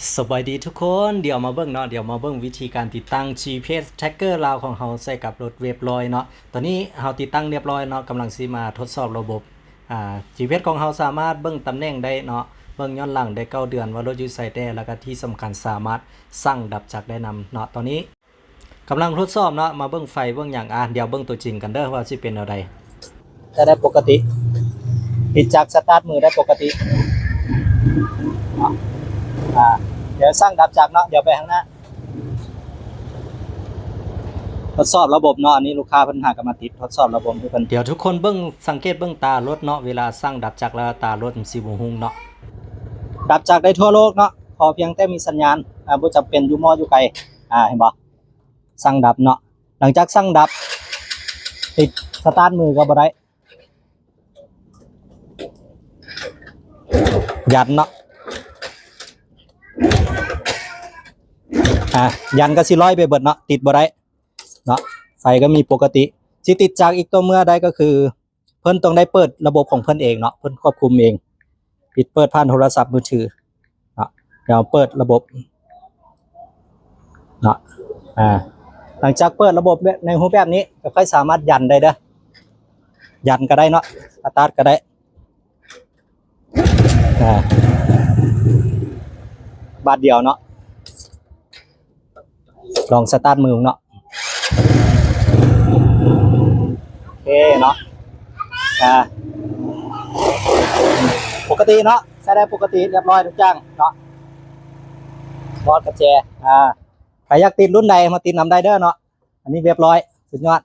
สบายดีทุกคนเดี๋ยวมาเบิ่งเนาะเดี๋ยวมาเบิ่งวิธีการติดตั้ง GPS tracker ลาวของเราใส่กับรถเว็บลอยเนาะตอนนี้เราติดตั้งเรียบร้อยเนาะกำลังสิมาทดสอบระบบGPS ของเราสามารถเบิ่งตำแหน่งได้เนาะเบิ่งย้อนหลังได้9 เดือนว่ารถอยู่ไสแท้แล้วก็ที่สำคัญสามารถสั่งดับจักได้นำเนาะตอนนี้กำลังทดสอบเนาะมาเบิ่งไฟเบิ่งอย่างเดี๋ยวเบิ่งตัวจริงกันเด้อว่าสิเป็นอะไรได้ปกติติดจากสตาร์ทมือได้ปกติเดี๋ยวสร้างดับจักเนาะเดี๋ยวไปข้างหน้าทดสอบระบบเนาะอันนี้ลูกค้าเพิ่นหากันมาติดทดสอบระบบทุกคนเดี๋ยวทุกคนเบิ่งสังเกตเบิ่งตารถเนาะเวลาสร้างดับจักแล้วตารถมันสิบ่หุ่งเนาะดับจักได้ทั่วโลกเนาะขอเพียงแต่มีสัญญาณบ่จำเป็นอยู่มออยู่ไกลเห็นบ่สร้างดับเนาะหลังจากสร้างดับติดสตาร์ทมือก็บ่ได้ยันเนาะยันก็สิลอยไปเบิดเนาะติดบ่ได้เนาะไฟก็มีปกติสิติดจากอีกตัวเมื่อได้ก็คือเพิ่นต้องได้เปิดระบบของเพิ่นเองเนาะเพิ่นควบคุมเองปิดเปิดผ่านโทรศัพท์มือถือเนาะเดี๋ยวเปิดระบบเนาะหลังจากเปิดระบบในรูปแบบนี้ก็ค่อยสามารถยันได้เด้อยันก็ได้เนาะสตาร์ทก็ได้บาทเดียวเนาะลองสตาร์ทมือเนาะโอเคเนาะปกติเนาะใช้ได้ปกติเรียบร้อยทุกอย่างเนาะบอสกระแจใครอยากติดรุ่นใดมาติดนำได้เด้อเนาะอันนี้เรียบร้อยสุดยอด